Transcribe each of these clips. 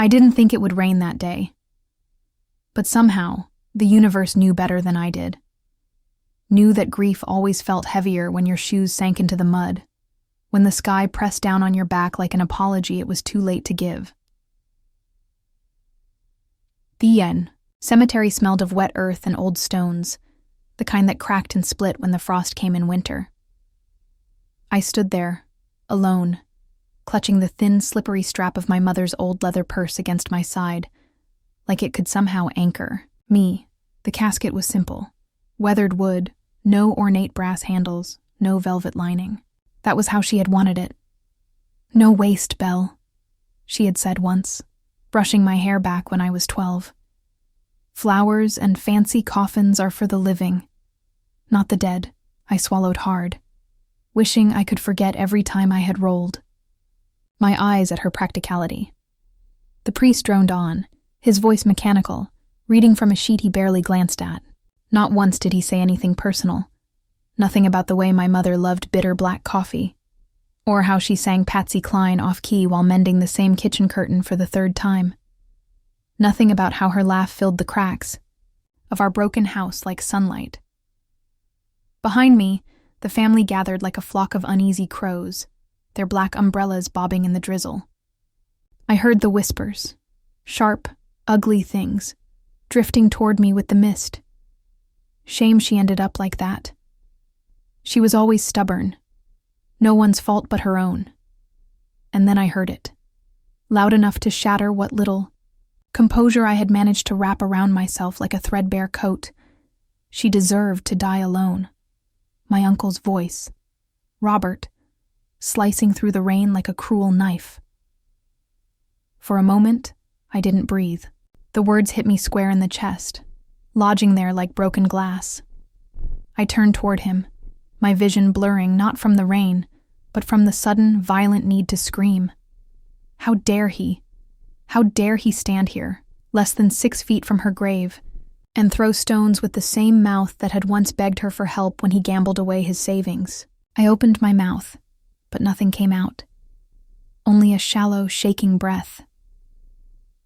I didn't think it would rain that day. But somehow, the universe knew better than I did. Knew that grief always felt heavier when your shoes sank into the mud, when the sky pressed down on your back like an apology it was too late to give. The end. Cemetery smelled of wet earth and old stones, the kind that cracked and split when the frost came in winter. I stood there, alone, clutching the thin, slippery strap of my mother's old leather purse against my side, like it could somehow anchor me. The casket was simple. Weathered wood, no ornate brass handles, no velvet lining. That was how she had wanted it. "No waste, Belle," she had said once, brushing my hair back when I was 12. "Flowers and fancy coffins are for the living, not the dead." I swallowed hard, wishing I could forget every time I had rolled. My eyes at her practicality. The priest droned on, his voice mechanical, reading from a sheet he barely glanced at. Not once did he say anything personal. Nothing about the way my mother loved bitter black coffee, or how she sang Patsy Cline off-key while mending the same kitchen curtain for the 3rd time. Nothing about how her laugh filled the cracks of our broken house like sunlight. Behind me, the family gathered like a flock of uneasy crows, their black umbrellas bobbing in the drizzle. I heard the whispers, sharp, ugly things, drifting toward me with the mist. Shame she ended up like that. She was always stubborn. No one's fault but her own. And then I heard it, loud enough to shatter what little composure I had managed to wrap around myself like a threadbare coat. She deserved to die alone. My uncle's voice, Robert, slicing through the rain like a cruel knife. For a moment, I didn't breathe. The words hit me square in the chest, lodging there like broken glass. I turned toward him, my vision blurring not from the rain, but from the sudden, violent need to scream. How dare he? How dare he stand here, less than 6 feet from her grave, and throw stones with the same mouth that had once begged her for help when he gambled away his savings? I opened my mouth, but nothing came out. Only a shallow, shaking breath.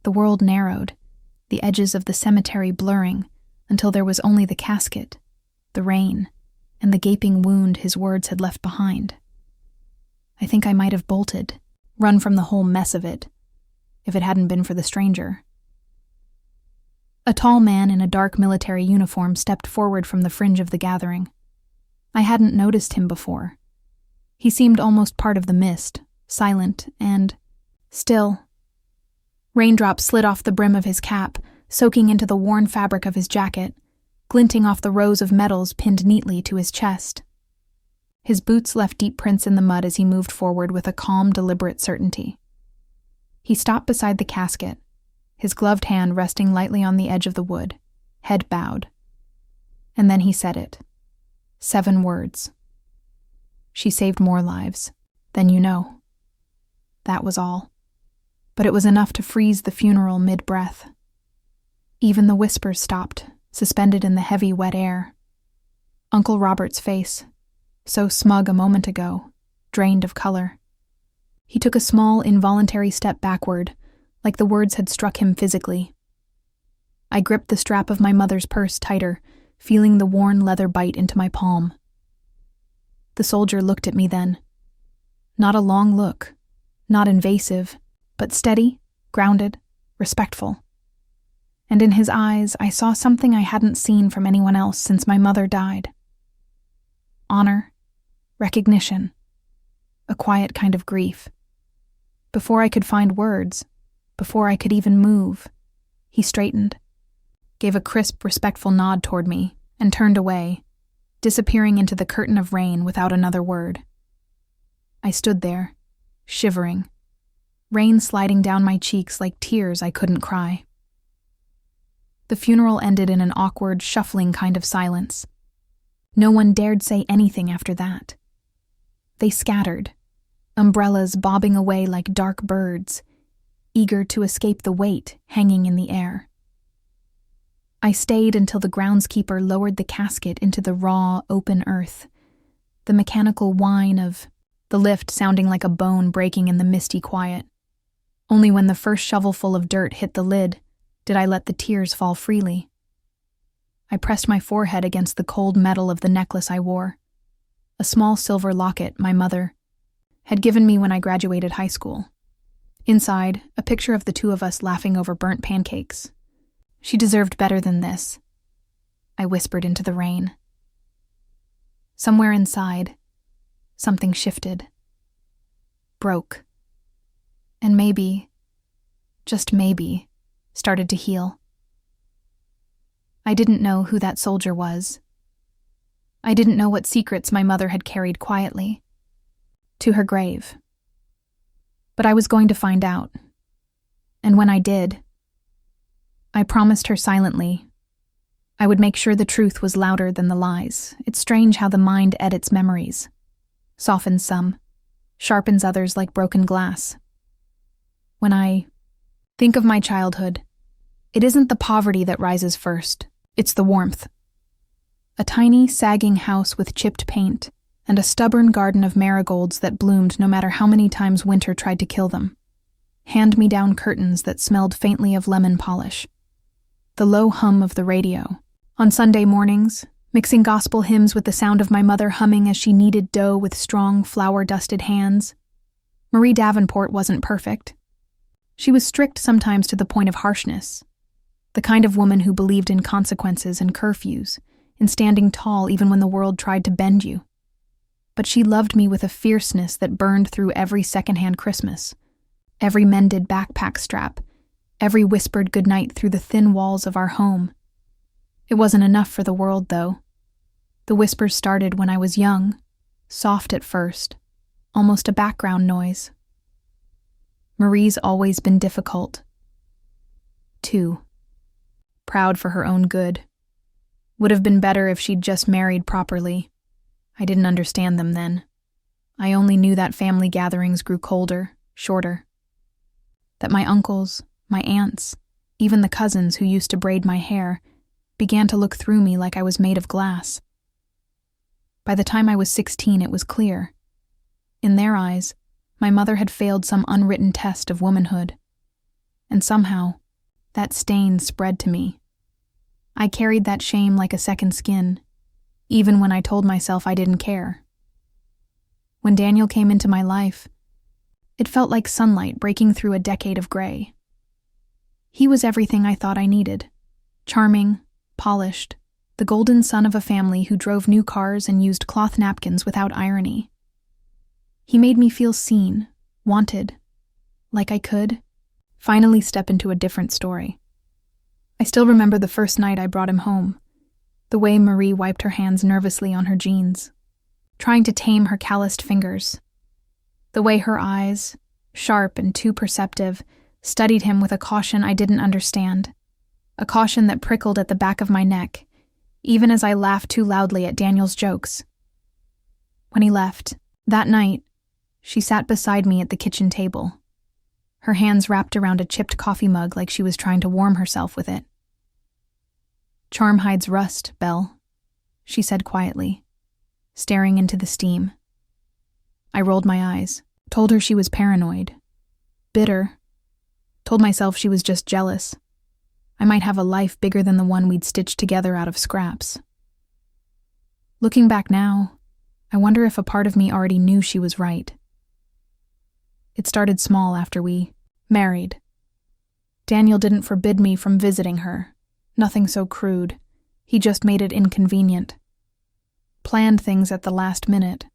The world narrowed, the edges of the cemetery blurring, until there was only the casket, the rain, and the gaping wound his words had left behind. I think I might have bolted, run from the whole mess of it, if it hadn't been for the stranger. A tall man in a dark military uniform stepped forward from the fringe of the gathering. I hadn't noticed him before. He seemed almost part of the mist, silent and still. Raindrops slid off the brim of his cap, soaking into the worn fabric of his jacket, glinting off the rows of medals pinned neatly to his chest. His boots left deep prints in the mud as he moved forward with a calm, deliberate certainty. He stopped beside the casket, his gloved hand resting lightly on the edge of the wood, head bowed. And then he said it. 7 words. "She saved more lives than you know." That was all. But it was enough to freeze the funeral mid-breath. Even the whispers stopped, suspended in the heavy, wet air. Uncle Robert's face, so smug a moment ago, drained of color. He took a small, involuntary step backward, like the words had struck him physically. I gripped the strap of my mother's purse tighter, feeling the worn leather bite into my palm. The soldier looked at me then. Not a long look, not invasive, but steady, grounded, respectful. And in his eyes, I saw something I hadn't seen from anyone else since my mother died. Honor, recognition, a quiet kind of grief. Before I could find words, before I could even move, he straightened, gave a crisp, respectful nod toward me, and turned away, disappearing into the curtain of rain without another word. I stood there, shivering, rain sliding down my cheeks like tears I couldn't cry. The funeral ended in an awkward, shuffling kind of silence. No one dared say anything after that. They scattered, umbrellas bobbing away like dark birds, eager to escape the weight hanging in the air. I stayed until the groundskeeper lowered the casket into the raw, open earth, the mechanical whine of the lift sounding like a bone breaking in the misty quiet. Only when the first shovelful of dirt hit the lid did I let the tears fall freely. I pressed my forehead against the cold metal of the necklace I wore, a small silver locket my mother had given me when I graduated high school. Inside, a picture of the two of us laughing over burnt pancakes. She deserved better than this, I whispered into the rain. Somewhere inside, something shifted, broke, and maybe, just maybe, started to heal. I didn't know who that soldier was. I didn't know what secrets my mother had carried quietly to her grave. But I was going to find out. And when I did, I promised her silently I would make sure the truth was louder than the lies. It's strange how the mind edits memories, softens some, sharpens others like broken glass. When I think of my childhood, it isn't the poverty that rises first, it's the warmth. A tiny, sagging house with chipped paint, and a stubborn garden of marigolds that bloomed no matter how many times winter tried to kill them. Hand-me-down curtains that smelled faintly of lemon polish. The low hum of the radio. On Sunday mornings, mixing gospel hymns with the sound of my mother humming as she kneaded dough with strong, flour-dusted hands. Marie Davenport wasn't perfect. She was strict sometimes to the point of harshness. The kind of woman who believed in consequences and curfews, in standing tall even when the world tried to bend you. But she loved me with a fierceness that burned through every secondhand Christmas, every mended backpack strap, every whispered goodnight through the thin walls of our home. It wasn't enough for the world, though. The whispers started when I was young, soft at first, almost a background noise. Marie's always been difficult. Too. Proud for her own good. Would have been better if she'd just married properly. I didn't understand them then. I only knew that family gatherings grew colder, shorter. That my uncles, my aunts, even the cousins who used to braid my hair, began to look through me like I was made of glass. By the time I was 16, it was clear. In their eyes, my mother had failed some unwritten test of womanhood. And somehow, that stain spread to me. I carried that shame like a second skin, even when I told myself I didn't care. When Daniel came into my life, it felt like sunlight breaking through a decade of gray. He was everything I thought I needed. Charming, polished, the golden son of a family who drove new cars and used cloth napkins without irony. He made me feel seen, wanted, like I could finally step into a different story. I still remember the first night I brought him home, the way Marie wiped her hands nervously on her jeans, trying to tame her calloused fingers, the way her eyes, sharp and too perceptive, studied him with a caution I didn't understand. A caution that prickled at the back of my neck, even as I laughed too loudly at Daniel's jokes. When he left, that night, she sat beside me at the kitchen table, her hands wrapped around a chipped coffee mug like she was trying to warm herself with it. "Charm hides rust, Belle," she said quietly, staring into the steam. I rolled my eyes, told her she was paranoid, bitter, told myself she was just jealous. I might have a life bigger than the one we'd stitched together out of scraps. Looking back now, I wonder if a part of me already knew she was right. It started small after we married. Daniel didn't forbid me from visiting her. Nothing so crude. He just made it inconvenient. Planned things at the last minute.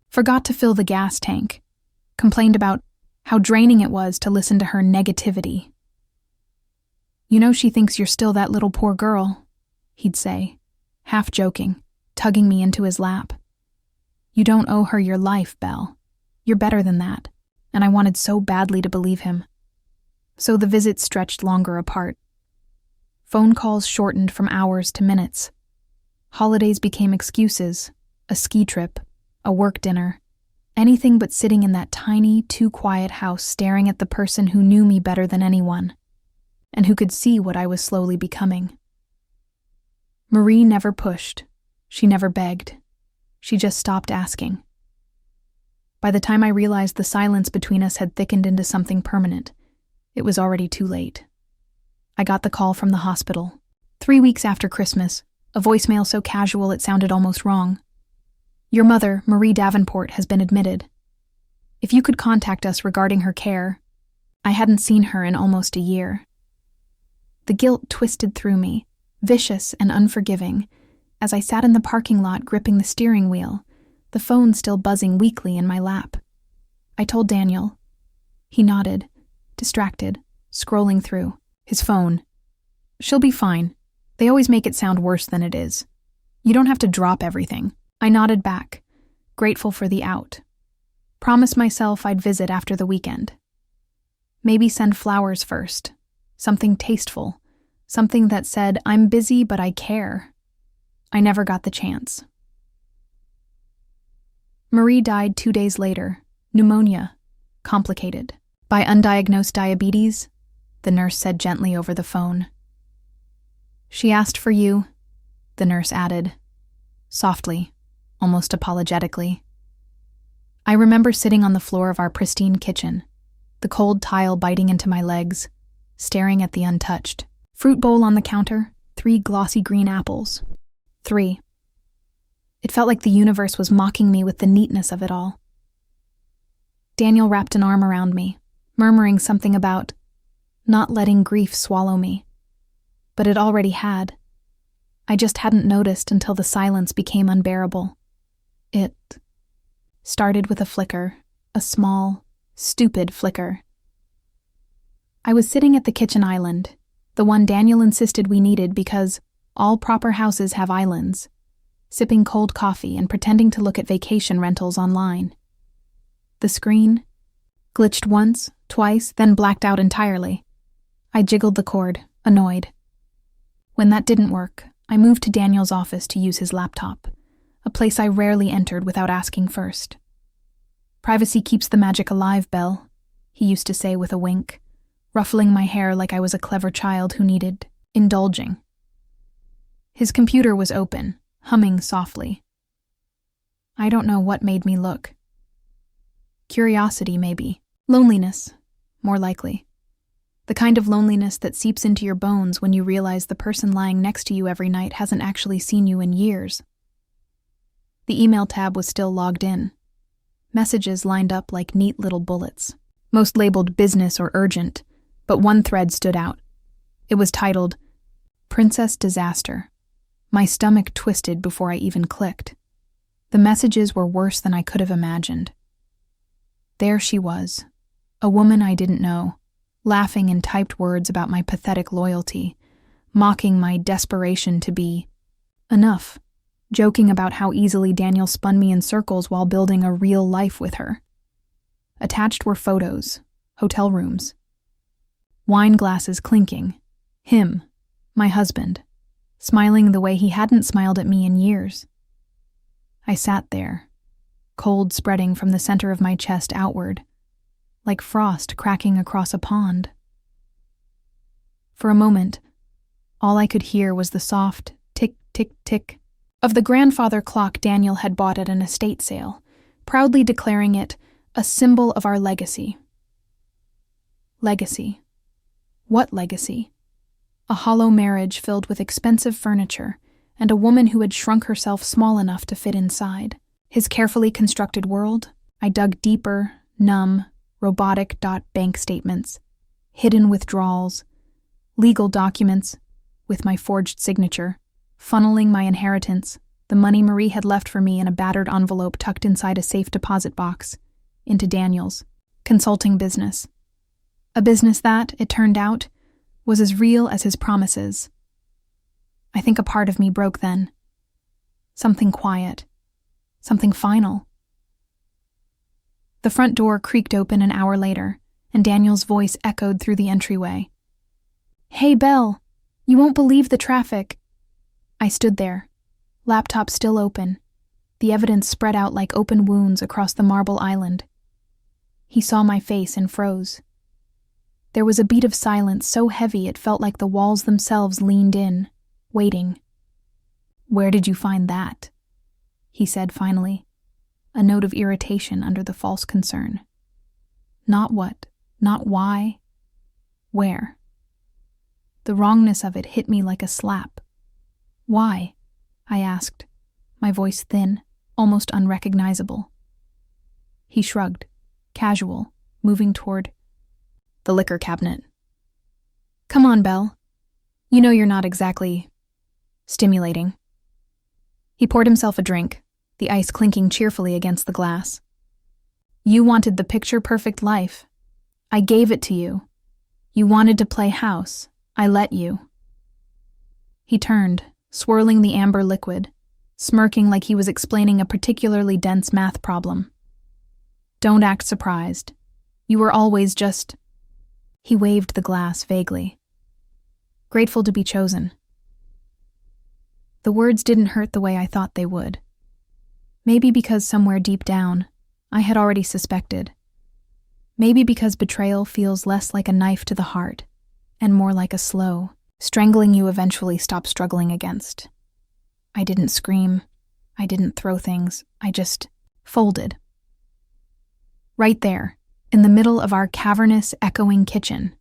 Forgot to fill the gas tank. Complained about how draining it was to listen to her negativity. "You know she thinks you're still that little poor girl," he'd say, half joking, tugging me into his lap. "You don't owe her your life, Belle. You're better than that." And I wanted so badly to believe him. So the visits stretched longer apart. Phone calls shortened from hours to minutes. Holidays became excuses, a ski trip, a work dinner, anything but sitting in that tiny, too quiet house staring at the person who knew me better than anyone, and who could see what I was slowly becoming. Marie never pushed. She never begged. She just stopped asking. By the time I realized the silence between us had thickened into something permanent, it was already too late. I got the call from the hospital. 3 weeks after Christmas, a voicemail so casual it sounded almost wrong. Your mother, Marie Davenport, has been admitted. If you could contact us regarding her care. I hadn't seen her in almost a year. The guilt twisted through me, vicious and unforgiving, as I sat in the parking lot gripping the steering wheel, the phone still buzzing weakly in my lap. I told Daniel. He nodded, distracted, scrolling through his phone. She'll be fine. They always make it sound worse than it is. You don't have to drop everything. I nodded back, grateful for the out. Promised myself I'd visit after the weekend. Maybe send flowers first. Something tasteful. Something that said, I'm busy but I care. I never got the chance. Marie died 2 days later. Pneumonia. Complicated. By undiagnosed diabetes, the nurse said gently over the phone. She asked for you, the nurse added, softly, almost apologetically. I remember sitting on the floor of our pristine kitchen, the cold tile biting into my legs, staring at the untouched fruit bowl on the counter, 3 glossy green apples. 3. It felt like the universe was mocking me with the neatness of it all. Daniel wrapped an arm around me, murmuring something about not letting grief swallow me. But it already had. I just hadn't noticed until the silence became unbearable. It started with a flicker, a small, stupid flicker. I was sitting at the kitchen island, the one Daniel insisted we needed because all proper houses have islands, sipping cold coffee and pretending to look at vacation rentals online. The screen glitched once, twice, then blacked out entirely. I jiggled the cord, annoyed. When that didn't work, I moved to Daniel's office to use his laptop, a place I rarely entered without asking first. Privacy keeps the magic alive, Belle, he used to say with a wink, ruffling my hair like I was a clever child who needed indulging. His computer was open, humming softly. I don't know what made me look. Curiosity, maybe. Loneliness, more likely. The kind of loneliness that seeps into your bones when you realize the person lying next to you every night hasn't actually seen you in years. The email tab was still logged in. Messages lined up like neat little bullets, most labeled business or urgent, but one thread stood out. It was titled, Princess Disaster. My stomach twisted before I even clicked. The messages were worse than I could have imagined. There she was, a woman I didn't know, laughing in typed words about my pathetic loyalty, mocking my desperation to be enough, joking about how easily Daniel spun me in circles while building a real life with her. Attached were photos, hotel rooms, wine glasses clinking, him, my husband, smiling the way he hadn't smiled at me in years. I sat there, cold spreading from the center of my chest outward, like frost cracking across a pond. For a moment, all I could hear was the soft tick, tick, tick of the grandfather clock Daniel had bought at an estate sale, proudly declaring it a symbol of our legacy. Legacy. What legacy? A hollow marriage filled with expensive furniture and a woman who had shrunk herself small enough to fit inside. His carefully constructed world, I dug deeper, numb, robotic bank statements, hidden withdrawals, legal documents with my forged signature, funneling my inheritance, the money Marie had left for me in a battered envelope tucked inside a safe deposit box, into Daniel's consulting business. A business that, it turned out, was as real as his promises. I think a part of me broke then. Something quiet. Something final. The front door creaked open an hour later, and Daniel's voice echoed through the entryway. Hey, Belle, you won't believe the traffic. I stood there, laptop still open, the evidence spread out like open wounds across the marble island. He saw my face and froze. There was a beat of silence so heavy it felt like the walls themselves leaned in, waiting. Where did you find that? He said finally. a note of irritation under the false concern. Not what, not why, where. The wrongness of it hit me like a slap. Why? I asked, my voice thin, almost unrecognizable. He shrugged, casual, moving toward the liquor cabinet. Come on, Belle. You know you're not exactly stimulating. He poured himself a drink, the ice clinking cheerfully against the glass. You wanted the picture-perfect life. I gave it to you. You wanted to play house. I let you. He turned, swirling the amber liquid, smirking like he was explaining a particularly dense math problem. Don't act surprised. You were always just... He waved the glass vaguely. Grateful to be chosen. The words didn't hurt the way I thought they would. Maybe because somewhere deep down, I had already suspected. Maybe because betrayal feels less like a knife to the heart, and more like a slow, strangling you eventually stop struggling against. I didn't scream. I didn't throw things. I just folded. Right there, in the middle of our cavernous, echoing kitchen.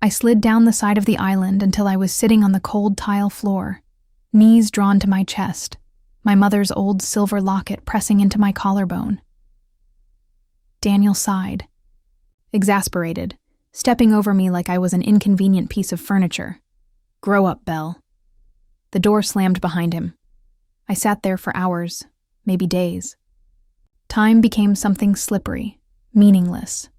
I slid down the side of the island until I was sitting on the cold tile floor, knees drawn to my chest, my mother's old silver locket pressing into my collarbone. Daniel sighed, exasperated, stepping over me like I was an inconvenient piece of furniture. Grow up, Belle. The door slammed behind him. I sat there for hours, maybe days. Time became something slippery, meaningless.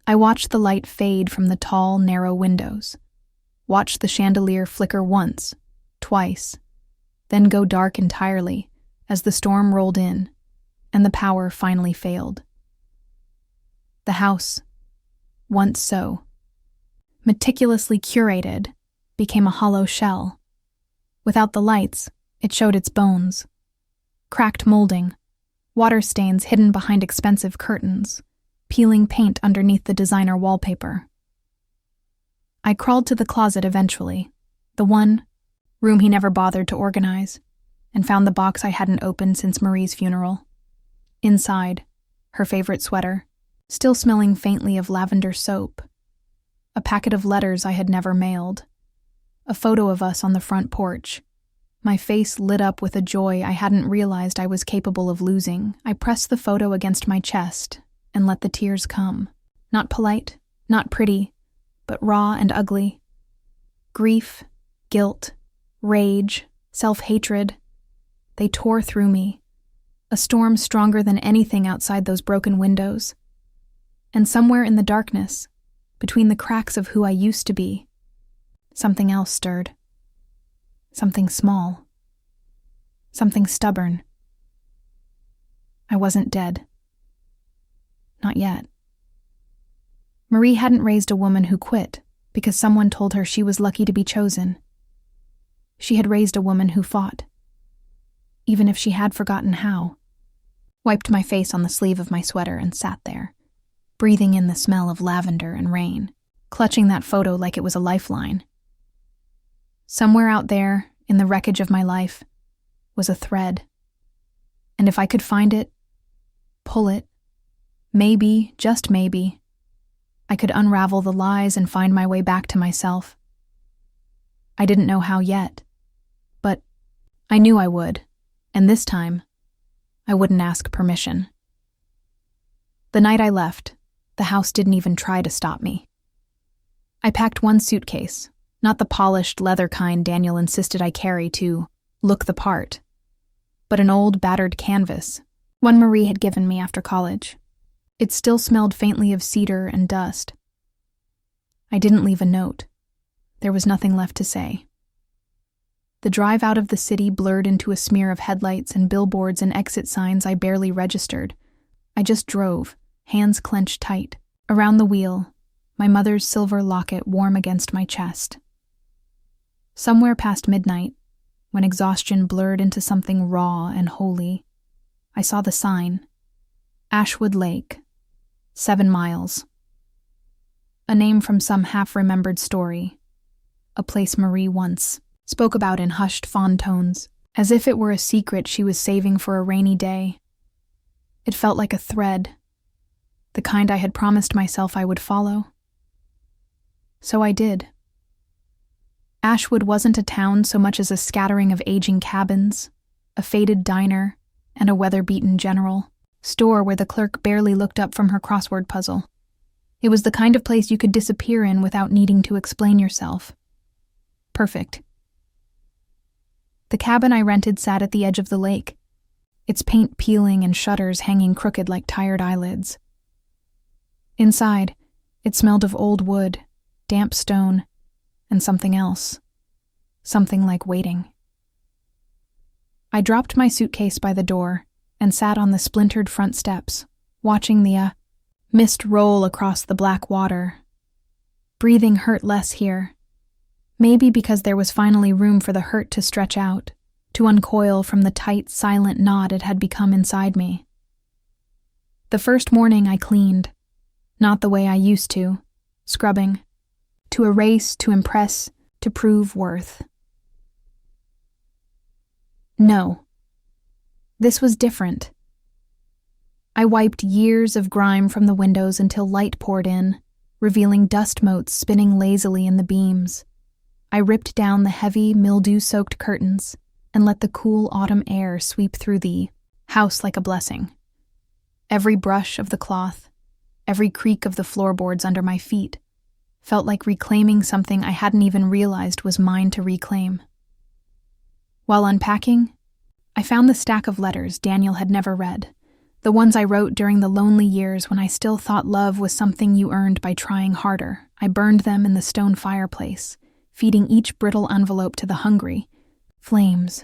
I watched the light fade from the tall, narrow windows, watched the chandelier flicker once, twice, then go dark entirely as the storm rolled in and the power finally failed. The house, once so meticulously curated, became a hollow shell. Without the lights, it showed its bones. Cracked molding, water stains hidden behind expensive curtains, peeling paint underneath the designer wallpaper. I crawled to the closet eventually, the one room he never bothered to organize, and found the box I hadn't opened since Marie's funeral. Inside, her favorite sweater, still smelling faintly of lavender soap, a packet of letters I had never mailed, a photo of us on the front porch. My face lit up with a joy I hadn't realized I was capable of losing. I pressed the photo against my chest and let the tears come. Not polite, not pretty, but raw and ugly. Grief, guilt, rage, self-hatred. They tore through me. A storm stronger than anything outside those broken windows. And somewhere in the darkness, between the cracks of who I used to be, something else stirred. Something small. Something stubborn. I wasn't dead. Not yet. Marie hadn't raised a woman who quit because someone told her she was lucky to be chosen. She had raised a woman who fought, even if she had forgotten how. Wiped my face on the sleeve of my sweater and sat there, breathing in the smell of lavender and rain, clutching that photo like it was a lifeline. Somewhere out there, in the wreckage of my life, was a thread. And if I could find it, pull it, maybe, just maybe, I could unravel the lies and find my way back to myself. I didn't know how yet, but I knew I would, and this time, I wouldn't ask permission. The night I left, the house didn't even try to stop me. I packed one suitcase, not the polished leather kind Daniel insisted I carry to look the part, but an old battered canvas, one Marie had given me after college. It still smelled faintly of cedar and dust. I didn't leave a note. There was nothing left to say. The drive out of the city blurred into a smear of headlights and billboards and exit signs I barely registered. I just drove, hands clenched tight, around the wheel, my mother's silver locket warm against my chest. Somewhere past midnight, when exhaustion blurred into something raw and holy, I saw the sign, Ashwood Lake, 7 miles. A name from some half-remembered story, a place Marie once spoke about in hushed, fond tones. as if it were a secret she was saving for a rainy day. It felt like a thread, the kind I had promised myself I would follow. So I did. Ashwood wasn't a town so much as a scattering of aging cabins, a faded diner, and a weather-beaten general store where the clerk barely looked up from her crossword puzzle. It was the kind of place you could disappear in without needing to explain yourself. Perfect. The cabin I rented sat at the edge of the lake, its paint peeling and shutters hanging crooked like tired eyelids. Inside, it smelled of old wood, damp stone, and something else. Something like waiting. I dropped my suitcase by the door and sat on the splintered front steps, watching the mist roll across the black water. Breathing hurt less here. Maybe because there was finally room for the hurt to stretch out, to uncoil from the tight, silent knot it had become inside me. The first morning I cleaned, not the way I used to, scrubbing, to erase, to impress, to prove worth. No. This was different. I wiped years of grime from the windows until light poured in, revealing dust motes spinning lazily in the beams. I ripped down the heavy, mildew-soaked curtains and let the cool autumn air sweep through the house like a blessing. Every brush of the cloth, every creak of the floorboards under my feet, felt like reclaiming something I hadn't even realized was mine to reclaim. While unpacking, I found the stack of letters Daniel had never read, the ones I wrote during the lonely years when I still thought love was something you earned by trying harder. I burned them in the stone fireplace, feeding each brittle envelope to the hungry flames.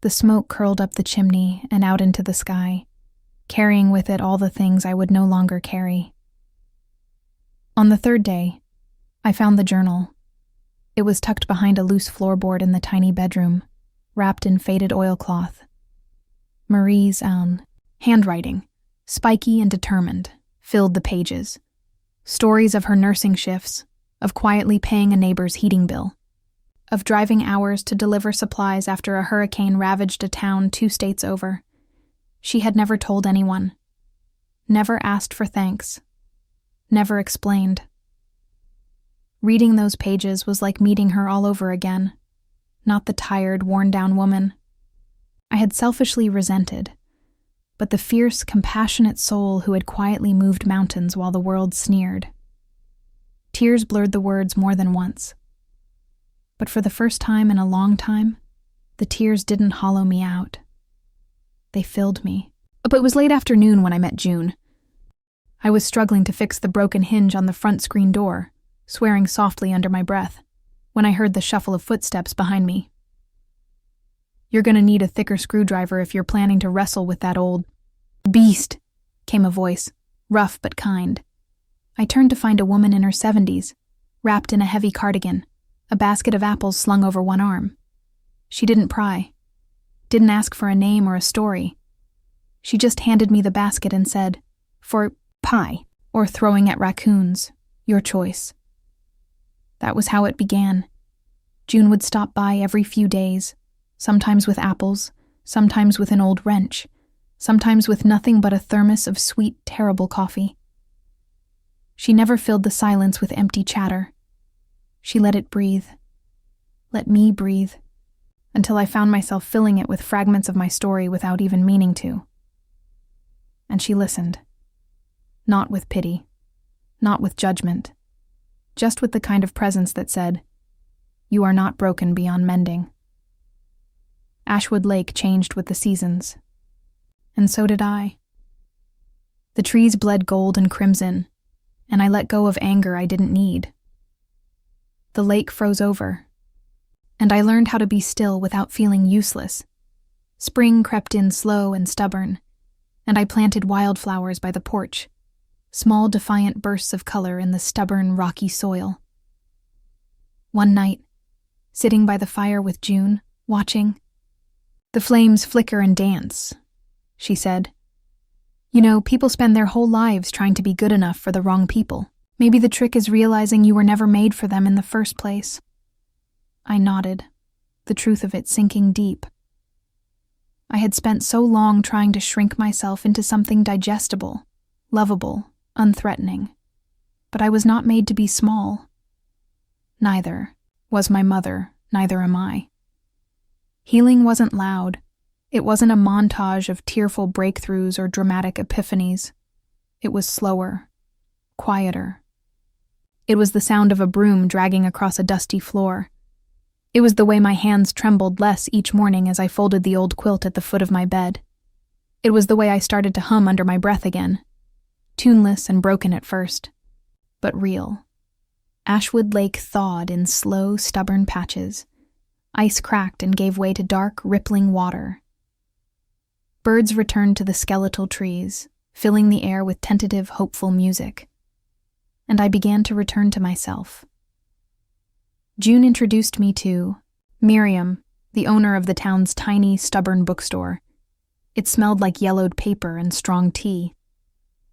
The smoke curled up the chimney and out into the sky, carrying with it all the things I would no longer carry. On the third day, I found the journal. It was tucked behind a loose floorboard in the tiny bedroom, wrapped in faded oilcloth. Marie's handwriting, spiky and determined, filled the pages. Stories of her nursing shifts, of quietly paying a neighbor's heating bill, of driving hours to deliver supplies after a hurricane ravaged a town 2 states over. She had never told anyone, never asked for thanks, never explained. Reading those pages was like meeting her all over again, not the tired, worn-down woman I had selfishly resented, but the fierce, compassionate soul who had quietly moved mountains while the world sneered. Tears blurred the words more than once. But for the first time in a long time, the tears didn't hollow me out. They filled me. But it was late afternoon when I met June. I was struggling to fix the broken hinge on the front screen door, swearing softly under my breath, when I heard the shuffle of footsteps behind me. "You're gonna need a thicker screwdriver if you're planning to wrestle with that old beast," came a voice, rough but kind. I turned to find a woman in her 70s, wrapped in a heavy cardigan, a basket of apples slung over one arm. She didn't pry, didn't ask for a name or a story. She just handed me the basket and said, "For pie, or throwing at raccoons, your choice." That was how it began. June would stop by every few days, sometimes with apples, sometimes with an old wrench, sometimes with nothing but a thermos of sweet, terrible coffee. She never filled the silence with empty chatter. She let it breathe. Let me breathe, until I found myself filling it with fragments of my story without even meaning to. And she listened. Not with pity, not with judgment, just with the kind of presence that said, "You are not broken beyond mending." Ashwood Lake changed with the seasons, and so did I. The trees bled gold and crimson, and I let go of anger I didn't need. The lake froze over, and I learned how to be still without feeling useless. Spring crept in slow and stubborn, and I planted wildflowers by the porch, small defiant bursts of color in the stubborn, rocky soil. One night, sitting by the fire with June, watching, "The flames flicker and dance," she said. "You know, people spend their whole lives trying to be good enough for the wrong people. Maybe the trick is realizing you were never made for them in the first place." I nodded. the truth of it sinking deep. I had spent so long trying to shrink myself into something digestible, lovable, unthreatening. But I was not made to be small. Neither was my mother, neither am I. Healing wasn't loud. It wasn't a montage of tearful breakthroughs or dramatic epiphanies. It was slower, quieter. It was the sound of a broom dragging across a dusty floor. It was the way my hands trembled less each morning as I folded the old quilt at the foot of my bed. It was the way I started to hum under my breath again, tuneless and broken at first, but real. Ashwood Lake thawed in slow, stubborn patches. Ice cracked and gave way to dark, rippling water. Birds returned to the skeletal trees, filling the air with tentative, hopeful music. And I began to return to myself. June introduced me to Miriam, the owner of the town's tiny, stubborn bookstore. It smelled like yellowed paper and strong tea,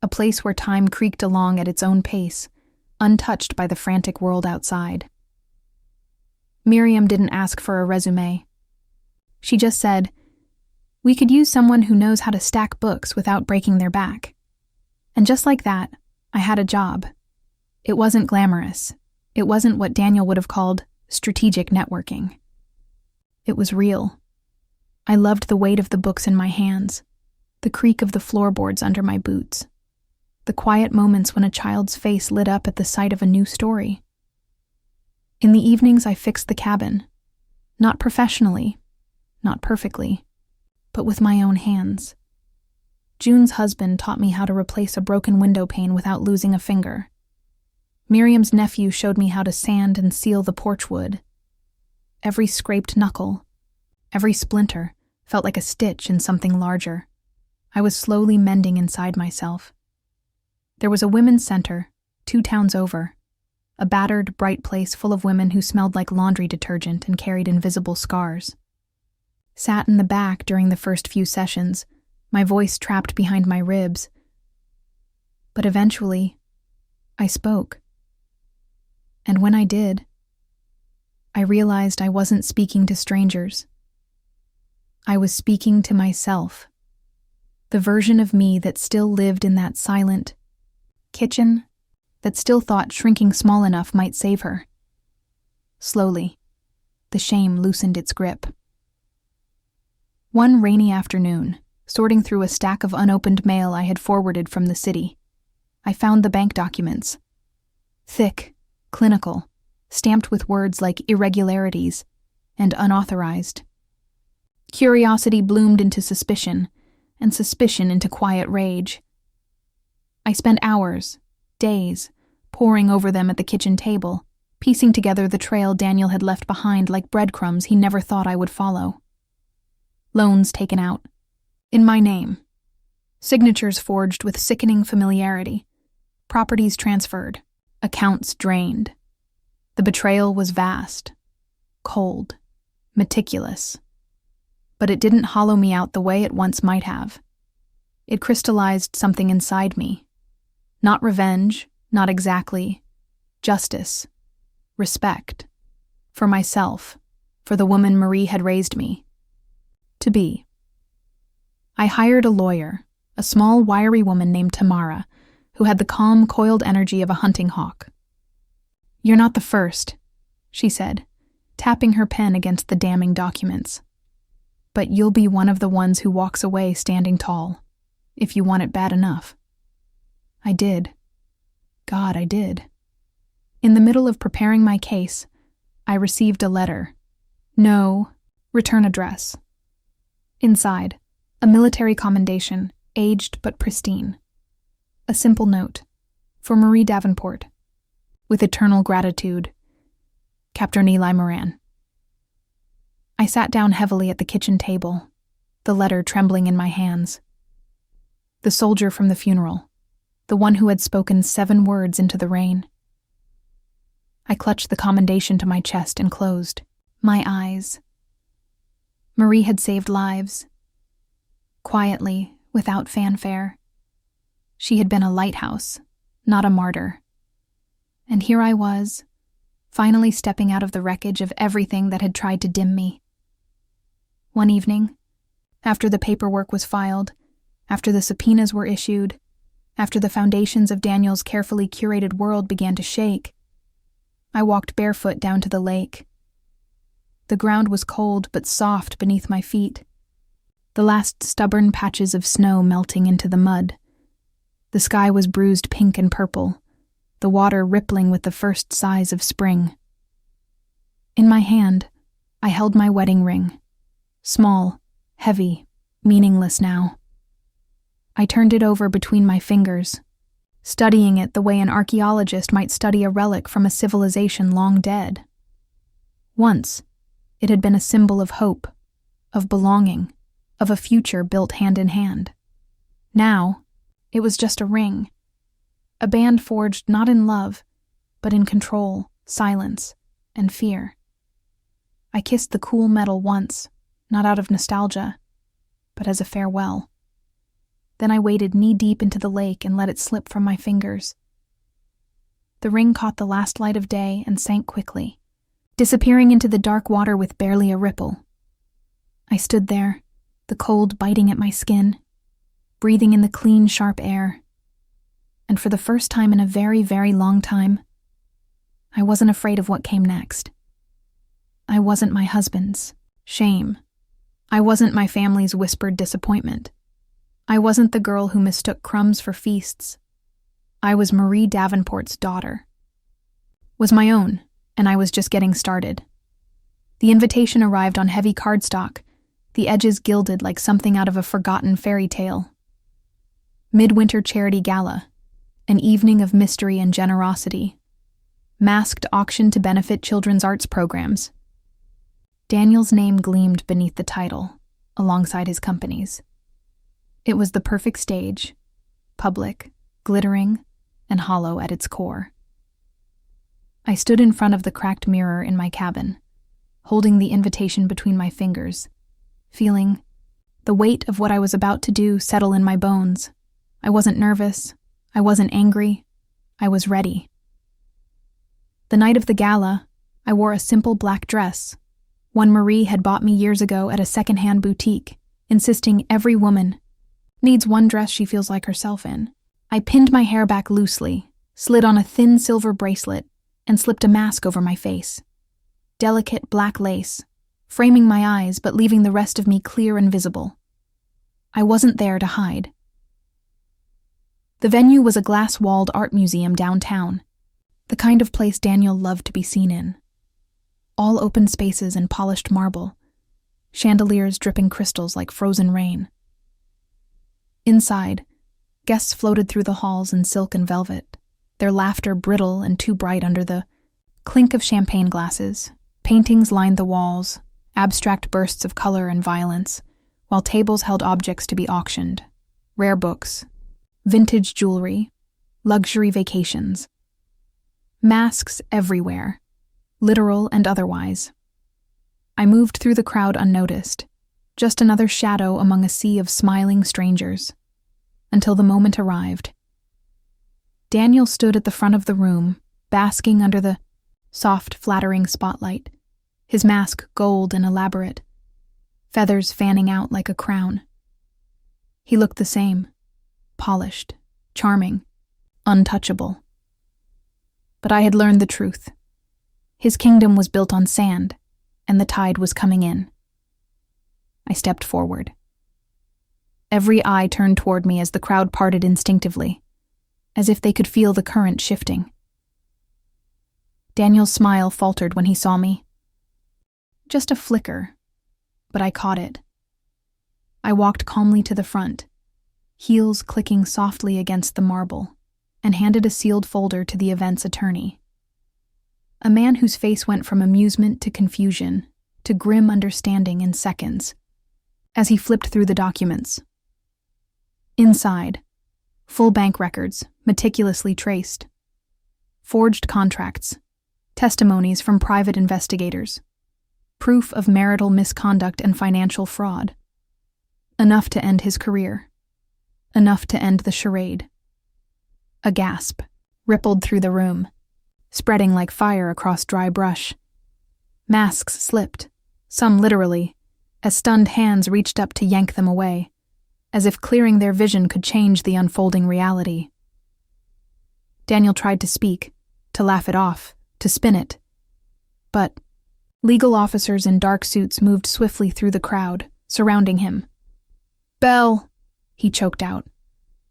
a place where time creaked along at its own pace, untouched by the frantic world outside. Miriam didn't ask for a resume. She just said, "We could use someone who knows how to stack books without breaking their back." And just like that, I had a job. It wasn't glamorous. It wasn't what Daniel would have called strategic networking. It was real. I loved the weight of the books in my hands, the creak of the floorboards under my boots, the quiet moments when a child's face lit up at the sight of a new story. In the evenings, I fixed the cabin, not professionally, not perfectly, but with my own hands. June's husband taught me how to replace a broken window pane without losing a finger. Miriam's nephew showed me how to sand and seal the porch wood. Every scraped knuckle, every splinter, felt like a stitch in something larger. I was slowly mending inside myself. There was a women's center, 2 towns over, a battered, bright place full of women who smelled like laundry detergent and carried invisible scars. Sat in the back during the first few sessions, my voice trapped behind my ribs. But eventually, I spoke. And when I did, I realized I wasn't speaking to strangers. I was speaking to myself, the version of me that still lived in that silent kitchen, that still thought shrinking small enough might save her. Slowly, the shame loosened its grip. One rainy afternoon, sorting through a stack of unopened mail I had forwarded from the city, I found the bank documents. Thick, clinical, stamped with words like irregularities and unauthorized. Curiosity bloomed into suspicion, and suspicion into quiet rage. I spent hours, days, poring over them at the kitchen table, piecing together the trail Daniel had left behind like breadcrumbs he never thought I would follow. Loans taken out. In my name. Signatures forged with sickening familiarity. Properties transferred. Accounts drained. The betrayal was vast, cold, meticulous. But it didn't hollow me out the way it once might have. It crystallized something inside me. Not revenge, not exactly. Justice. Respect. For myself, for the woman Marie had raised me to be. I hired a lawyer, a small, wiry woman named Tamara, who had the calm, coiled energy of a hunting hawk. "You're not the first," she said, tapping her pen against the damning documents. "But you'll be one of the ones who walks away standing tall, if you want it bad enough." I did. God, I did. In the middle of preparing my case, I received a letter. No, return address. Inside, a military commendation, aged but pristine. A simple note, for Marie Davenport. With eternal gratitude, Captain Eli Moran. I sat down heavily at the kitchen table, the letter trembling in my hands. The soldier from the funeral, the one who had spoken 7 words into the rain. I clutched the commendation to my chest and closed my eyes. Marie had saved lives. Quietly, without fanfare. She had been a lighthouse, not a martyr. And here I was, finally stepping out of the wreckage of everything that had tried to dim me. One evening, after the paperwork was filed, after the subpoenas were issued, after the foundations of Daniel's carefully curated world began to shake, I walked barefoot down to the lake. The ground was cold but soft beneath my feet, the last stubborn patches of snow melting into the mud. The sky was bruised pink and purple, the water rippling with the first sighs of spring. In my hand, I held my wedding ring, small, heavy, meaningless now. I turned it over between my fingers, studying it the way an archaeologist might study a relic from a civilization long dead. Once, it had been a symbol of hope, of belonging, of a future built hand in hand. Now, it was just a ring, a band forged not in love, but in control, silence, and fear. I kissed the cool metal once, not out of nostalgia, but as a farewell. Then I waded knee-deep into the lake and let it slip from my fingers. The ring caught the last light of day and sank quickly, disappearing into the dark water with barely a ripple. I stood there, the cold biting at my skin, breathing in the clean, sharp air. And for the first time in a very, very long time, I wasn't afraid of what came next. I wasn't my husband's shame. I wasn't my family's whispered disappointment. I wasn't the girl who mistook crumbs for feasts. I was Marie Davenport's daughter. Was my own, and I was just getting started. The invitation arrived on heavy cardstock, the edges gilded like something out of a forgotten fairy tale. Midwinter charity gala, an evening of mystery and generosity. Masked auction to benefit children's arts programs. Daniel's name gleamed beneath the title, alongside his company's. It was the perfect stage, public, glittering, and hollow at its core. I stood in front of the cracked mirror in my cabin, holding the invitation between my fingers, feeling the weight of what I was about to do settle in my bones. I wasn't nervous. I wasn't angry. I was ready. The night of the gala, I wore a simple black dress, one Marie had bought me years ago at a secondhand boutique, insisting every woman needs one dress she feels like herself in. I pinned my hair back loosely, slid on a thin silver bracelet, and slipped a mask over my face. Delicate black lace, framing my eyes but leaving the rest of me clear and visible. I wasn't there to hide. The venue was a glass-walled art museum downtown, the kind of place Daniel loved to be seen in. All open spaces and polished marble, chandeliers dripping crystals like frozen rain. Inside, guests floated through the halls in silk and velvet, their laughter brittle and too bright under the clink of champagne glasses. Paintings lined the walls, abstract bursts of color and violence, while tables held objects to be auctioned, rare books, vintage jewelry, luxury vacations. Masks everywhere, literal and otherwise. I moved through the crowd unnoticed, just another shadow among a sea of smiling strangers, until the moment arrived. Daniel stood at the front of the room, basking under the soft, flattering spotlight, his mask gold and elaborate, feathers fanning out like a crown. He looked the same, polished, charming, untouchable. But I had learned the truth. His kingdom was built on sand, and the tide was coming in. I stepped forward. Every eye turned toward me as the crowd parted instinctively, as if they could feel the current shifting. Daniel's smile faltered when he saw me. Just a flicker, but I caught it. I walked calmly to the front, heels clicking softly against the marble, and handed a sealed folder to the event's attorney. A man whose face went from amusement to confusion to grim understanding in seconds, as he flipped through the documents. Inside, full bank records, meticulously traced. Forged contracts, testimonies from private investigators, proof of marital misconduct and financial fraud. Enough to end his career. Enough to end the charade. A gasp rippled through the room. spreading like fire across dry brush. Masks slipped, some literally, as stunned hands reached up to yank them away, as if clearing their vision could change the unfolding reality. Daniel tried to speak, to laugh it off, to spin it. But legal officers in dark suits moved swiftly through the crowd, surrounding him. "Belle," he choked out,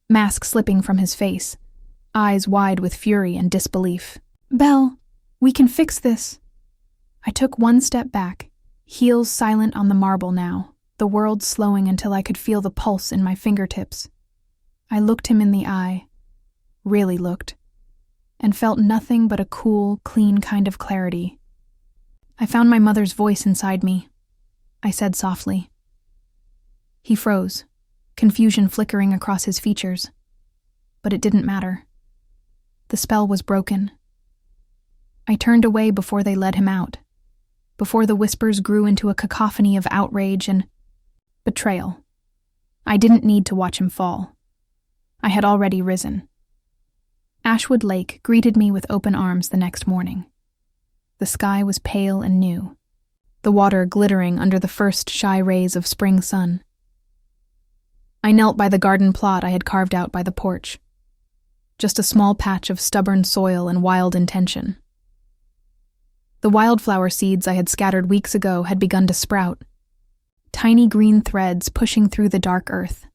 mask slipping from his face, eyes wide with fury and disbelief. "Belle, we can fix this." I took one step back, heels silent on the marble now, the world slowing until I could feel the pulse in my fingertips. I looked him in the eye, really looked, and felt nothing but a cool, clean kind of clarity. I found my mother's voice inside me. I said softly. He froze, confusion flickering across his features. But it didn't matter. The spell was broken. I turned away before they led him out, before the whispers grew into a cacophony of outrage and betrayal. I didn't need to watch him fall. I had already risen. Ashwood Lake greeted me with open arms the next morning. The sky was pale and new, the water glittering under the first shy rays of spring sun. I knelt by the garden plot I had carved out by the porch. Just a small patch of stubborn soil and wild intention. The wildflower seeds I had scattered weeks ago had begun to sprout. Tiny green threads pushing through the dark earth,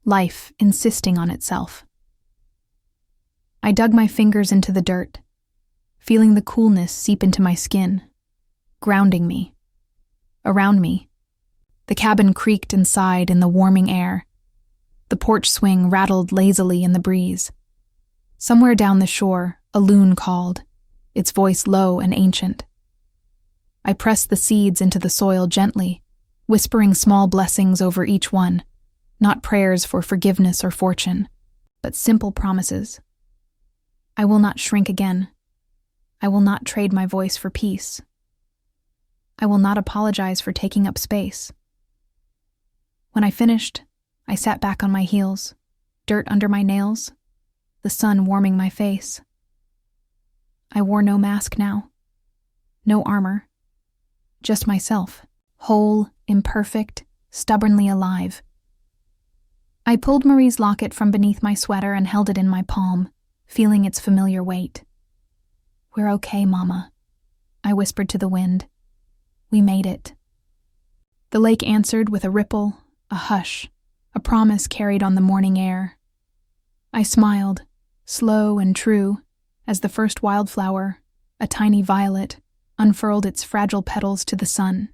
life insisting on itself. I dug my fingers into the dirt, feeling the coolness seep into my skin, grounding me. Around me, the cabin creaked and sighed in the warming air. The porch swing rattled lazily in the breeze. Somewhere down the shore, a loon called, its voice low and ancient. I pressed the seeds into the soil gently, whispering small blessings over each one, not prayers for forgiveness or fortune, but simple promises. I will not shrink again. I will not trade my voice for peace. I will not apologize for taking up space. When I finished, I sat back on my heels, dirt under my nails, the sun warming my face. I wore no mask now, no armor, just myself, whole, imperfect, stubbornly alive. I pulled Marie's locket from beneath my sweater and held it in my palm, feeling its familiar weight. "We're okay, Mama," I whispered to the wind. "We made it." The lake answered with a ripple, a hush, a promise carried on the morning air. I smiled, slow and true, as the first wildflower, a tiny violet, unfurled its fragile petals to the sun.